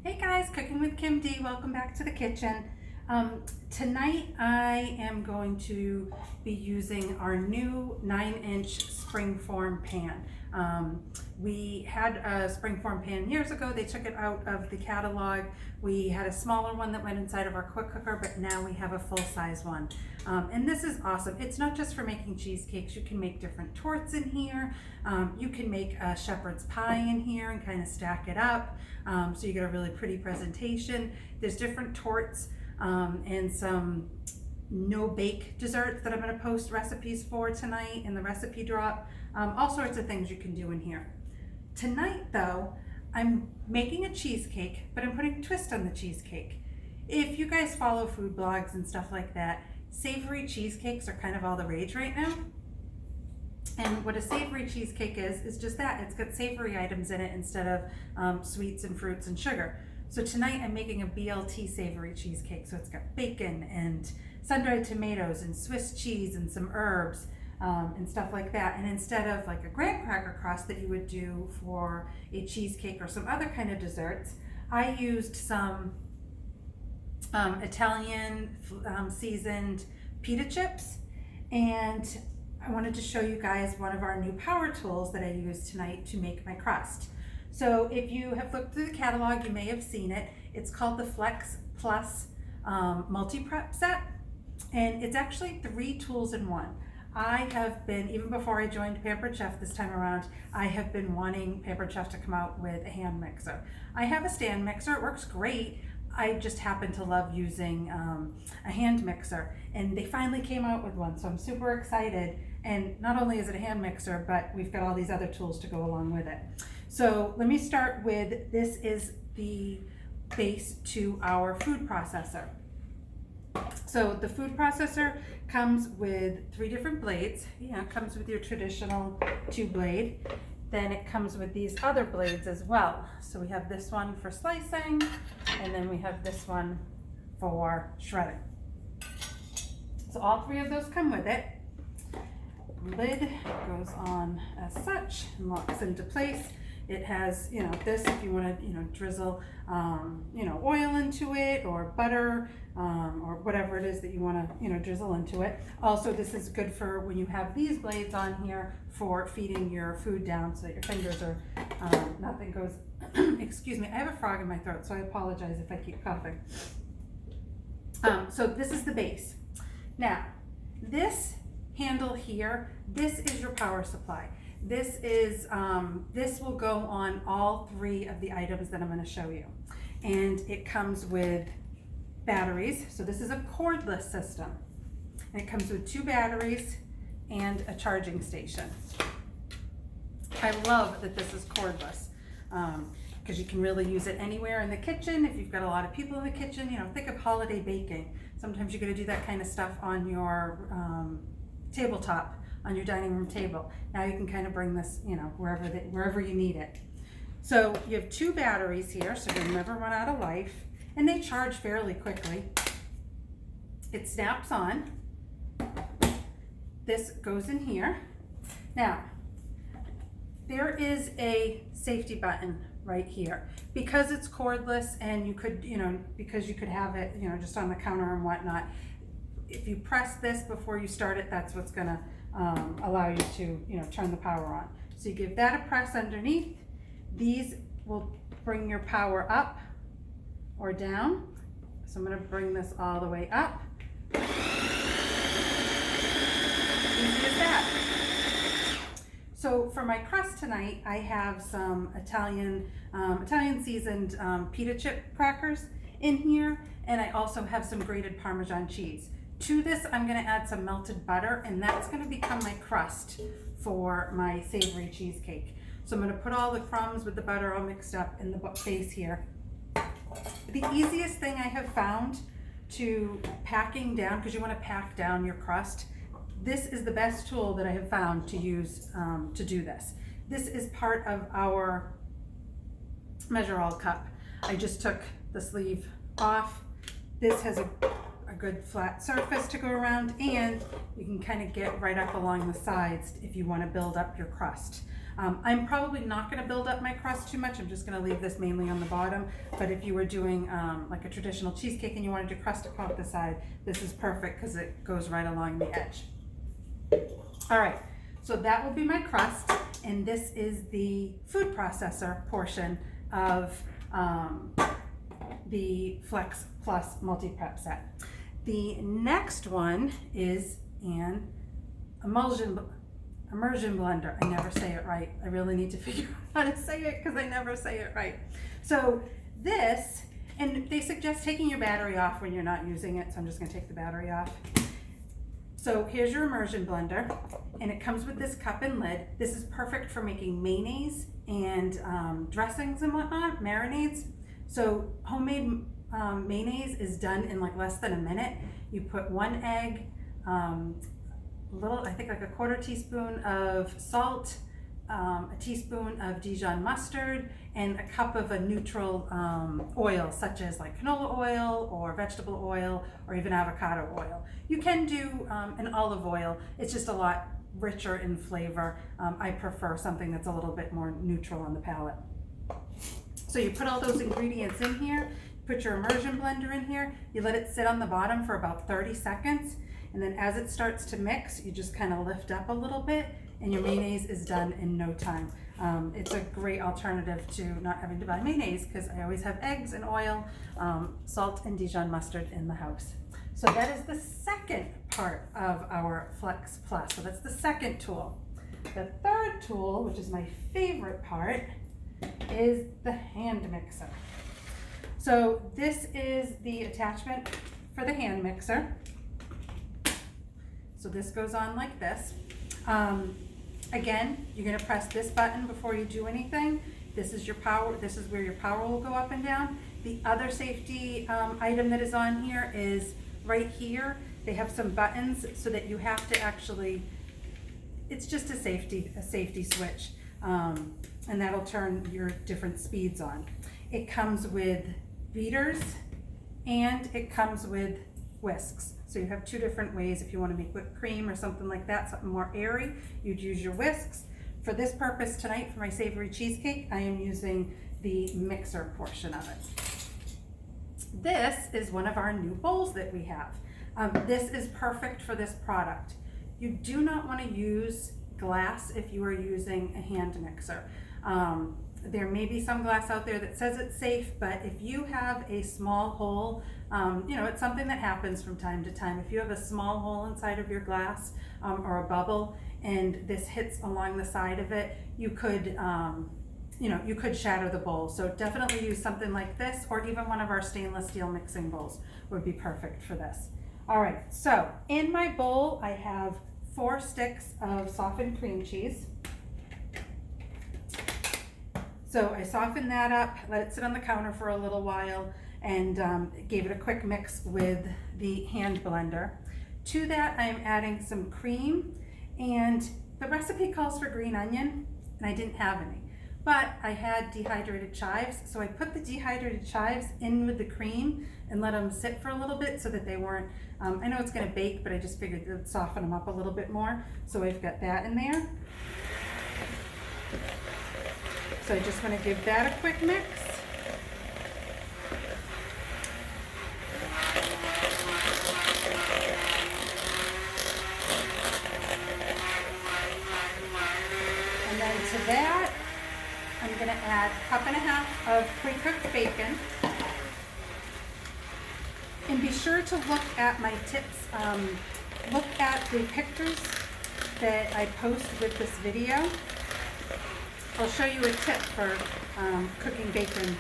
Hey guys, Cooking with Kim D. Welcome back to the kitchen. Tonight I am going to be using our new 9-inch Springform pan. We had a Springform pan years ago. They took it out of the catalog. We had a smaller one that went inside of our quick cooker, but now we have a full-size one. And this is awesome. It's not just for making cheesecakes. You can make different torts in here. You can make a shepherd's pie in here and kind of stack it up. So you get a really pretty presentation. There's different torts and some no-bake desserts that I'm going to post recipes for tonight in the recipe drop. All sorts of things you can do in here. Tonight, though, I'm making a cheesecake, but I'm putting a twist on the cheesecake. If you guys follow food blogs and stuff like that, savory cheesecakes are kind of all the rage right now. And what a savory cheesecake is just that. It's got savory items in it instead of sweets and fruits and sugar. So tonight I'm making a BLT savory cheesecake. So it's got bacon and sun-dried tomatoes and Swiss cheese and some herbs and stuff like that. And instead of like a graham cracker crust that you would do for a cheesecake or some other kind of desserts, I used some Italian seasoned pita chips, and I wanted to show you guys one of our new power tools that I used tonight to make my crust. So if you have looked through the catalog, you may have seen it. It's called the Flex Plus multi-prep set, and it's actually 3 tools in one. I have been, even before I joined Pampered Chef this time around, I have been wanting Pampered Chef to come out with a hand mixer. I have a stand mixer, it works great. I just happen to love using a hand mixer, and they finally came out with one, so I'm super excited. And not only is it a hand mixer, but we've got all these other tools to go along with it. So let me start with, this is the base to our food processor. So the food processor comes with 3 different blades. It comes with your traditional 2-blade. Then it comes with these other blades as well. So we have this one for slicing, and then we have this one for shredding. So all 3 of those come with it. Lid goes on as such and locks into place. It has, this if you want to, drizzle, oil into it, or butter, or whatever it is that you want to, drizzle into it. Also, this is good for when you have these blades on here for feeding your food down so that your fingers are, nothing goes, excuse me, I have a frog in my throat, so I apologize if I keep coughing. So this is the base. Now, this handle here, this is your power supply. This is this will go on all 3 of the items that I'm going to show you, and it comes with batteries. So this is a cordless system, and it comes with 2 batteries and a charging station. I love that this is cordless because you can really use it anywhere in the kitchen. If you've got a lot of people in the kitchen, think of holiday baking. Sometimes you're going to do that kind of stuff on your tabletop, on your dining room table. Now you can kind of bring this, wherever you need it. So you have 2 batteries here, so you'll never run out of life, and they charge fairly quickly. It snaps on. This goes in here. Now, there is a safety button right here. Because it's cordless, and you could, because you could have it, just on the counter and whatnot, if you press this before you start it, that's what's gonna allow you to, turn the power on. So you give that a press underneath. These will bring your power up or down. So I'm gonna bring this all the way up. Easy as that. So for my crust tonight, I have some Italian seasoned pita chip crackers in here, and I also have some grated Parmesan cheese. To this, I'm going to add some melted butter, and that's going to become my crust for my savory cheesecake. So I'm going to put all the crumbs with the butter all mixed up in the base here. The easiest thing I have found to packing down, because you want to pack down your crust, this is the best tool that I have found to use to do this. This is part of our measure all cup. I just took the sleeve off. This has a good flat surface to go around, and you can kind of get right up along the sides if you want to build up your crust. I'm probably not going to build up my crust too much. I'm just going to leave this mainly on the bottom. But if you were doing like a traditional cheesecake and you wanted to crust it off the side, this is perfect because it goes right along the edge. All right, so that will be my crust, and this is the food processor portion of the Flex Plus multi-prep set. The next one is an Immersion Blender. I never say it right. I really need to figure out how to say it because I never say it right. So this, and they suggest taking your battery off when you're not using it, so I'm just going to take the battery off. So here's your Immersion Blender, and it comes with this cup and lid. This is perfect for making mayonnaise and dressings and whatnot, marinades. So homemade mayonnaise is done in like less than a minute. You put 1 egg, I think like a 1/4 teaspoon of salt, a teaspoon of Dijon mustard, and a cup of a neutral oil, such as like canola oil or vegetable oil or even avocado oil. You can do an olive oil. It's just a lot richer in flavor. I prefer something that's a little bit more neutral on the palate. So you put all those ingredients in here, put your Immersion Blender in here, you let it sit on the bottom for about 30 seconds, and then as it starts to mix, you just kind of lift up a little bit, and your mayonnaise is done in no time. It's a great alternative to not having to buy mayonnaise because I always have eggs and oil, salt and Dijon mustard in the house. So that is the second part of our Flex Plus. So that's the second tool. The third tool, which is my favorite part, is the hand mixer. So this is the attachment for the hand mixer. So this goes on like this. Again, you're going to press this button before you do anything. This is your power. This is where your power will go up and down. The other safety item that is on here is right here. They have some buttons so that you have to actually, it's just a safety switch. And that'll turn your different speeds on. It comes with beaters and it comes with whisks. So you have 2 different ways. If you want to make whipped cream or something like that, something more airy, you'd use your whisks. For this purpose tonight, for my savory cheesecake, I am using the mixer portion of it. This is one of our new bowls that we have. This is perfect for this product. You do not want to use glass if you are using a hand mixer. There may be some glass out there that says it's safe, but if you have a small hole, it's something that happens from time to time. If you have a small hole inside of your glass or a bubble and this hits along the side of it, you could shatter the bowl. So definitely use something like this, or even one of our stainless steel mixing bowls would be perfect for this. All right, so in my bowl, I have 4 sticks of softened cream cheese. So I softened that up, let it sit on the counter for a little while, and gave it a quick mix with the hand blender. To that, I'm adding some cream, and the recipe calls for green onion, and I didn't have any. But I had dehydrated chives, so I put the dehydrated chives in with the cream and let them sit for a little bit so that they weren't, I know it's gonna bake, but I just figured it would soften them up a little bit more. So I've got that in there. So I just want to give that a quick mix. And then to that, I'm going to add 1.5 cups of pre-cooked bacon. And be sure to look at my tips. Look at the pictures that I post with this video. I'll show you a tip for cooking bacon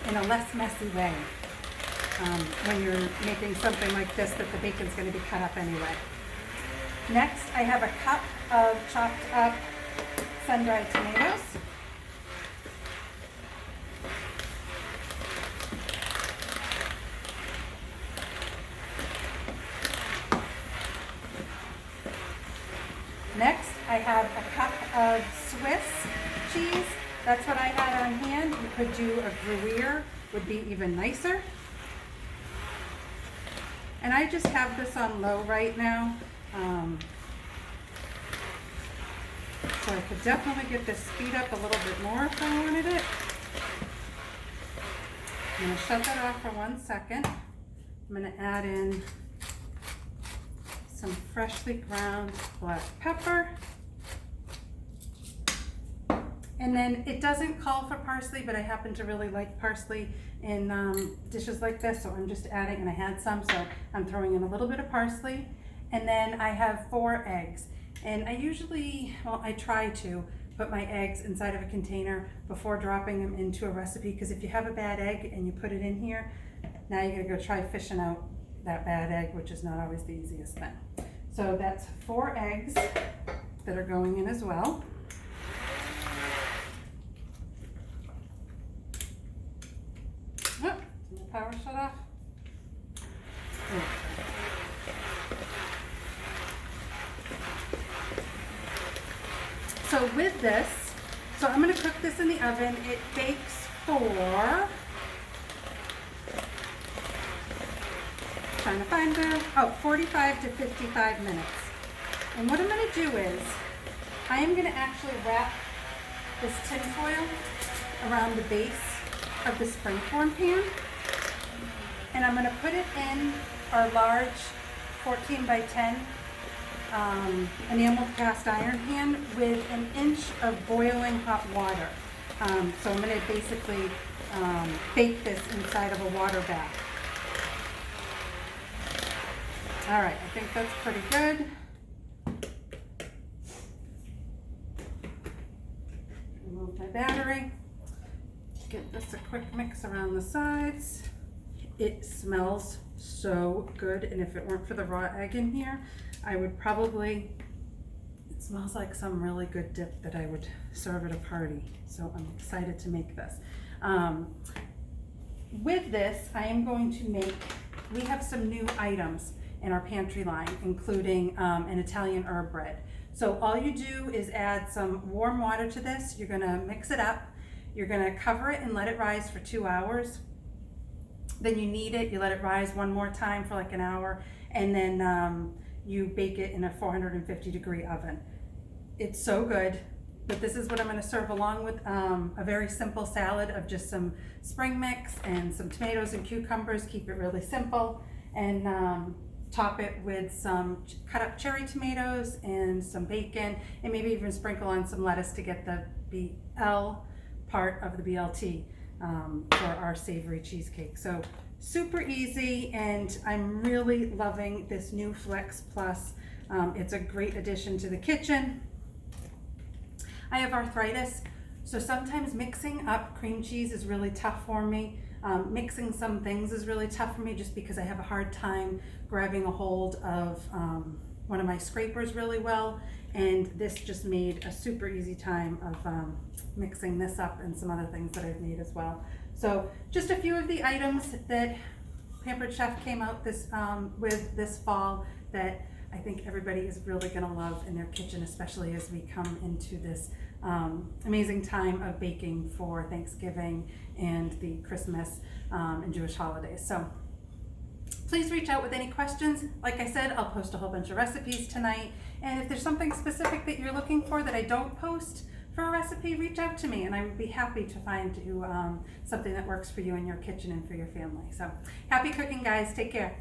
in a less messy way when you're making something like this that the bacon's going to be cut up anyway. Next, I have a cup of chopped up sun-dried tomatoes. Next, I have a cup of Swiss cheese. That's what I had on hand. You could do a Gruyere, would be even nicer. And I just have this on low right now. So I could definitely get this speed up a little bit more if I wanted it. I'm going to shut that off for 1 second. I'm going to add in some freshly ground black pepper. And then it doesn't call for parsley, but I happen to really like parsley in dishes like this, so I'm just adding, and I had some, so I'm throwing in a little bit of parsley. And then I have 4 eggs. And I usually, well, I try to put my eggs inside of a container before dropping them into a recipe, because if you have a bad egg and you put it in here, now you're gonna go try fishing out that bad egg, which is not always the easiest thing. So that's 4 eggs that are going in as well. Oh, did the power shut off? Oh. So with this, so I'm going to cook this in the oven. It bakes for, trying to find them, 45 to 55 minutes. And what I'm going to do is, I am going to actually wrap this tin foil around the base of the Springform pan. And I'm going to put it in our large 14 by 10 enameled cast iron pan with 1 inch of boiling hot water. So I'm going to basically bake this inside of a water bath. All right, I think that's pretty good. Remove my battery. Give this a quick mix around the sides. It smells so good, and if it weren't for the raw egg in here, I would probably, it smells like some really good dip that I would serve at a party. So I'm excited to make this. With this, I am going to make, we have some new items in our pantry line, including an Italian herb bread. So all you do is add some warm water to this. You're gonna mix it up. You're gonna cover it and let it rise for 2 hours. Then you knead it, you let it rise one more time for like an hour, and then you bake it in a 450-degree oven. It's so good, but this is what I'm going to serve along with a very simple salad of just some spring mix and some tomatoes and cucumbers. Keep it really simple, and top it with some cut up cherry tomatoes and some bacon, and maybe even sprinkle on some lettuce to get the BL part of the BLT for our savory cheesecake. So super easy, and I'm really loving this new Flex Plus. It's a great addition to the kitchen. I have arthritis, so sometimes mixing up cream cheese is really tough for me. Mixing some things is really tough for me just because I have a hard time grabbing a hold of one of my scrapers really well, and this just made a super easy time of mixing this up and some other things that I've made as well. So just a few of the items that Pampered Chef came out with this fall that I think everybody is really going to love in their kitchen, especially as we come into this amazing time of baking for Thanksgiving and the Christmas and Jewish holidays. So please reach out with any questions. Like I said, I'll post a whole bunch of recipes tonight, and if there's something specific that you're looking for that I don't post for a recipe, reach out to me and I would be happy to find you something that works for you in your kitchen and for your family. So happy cooking, guys. Take care.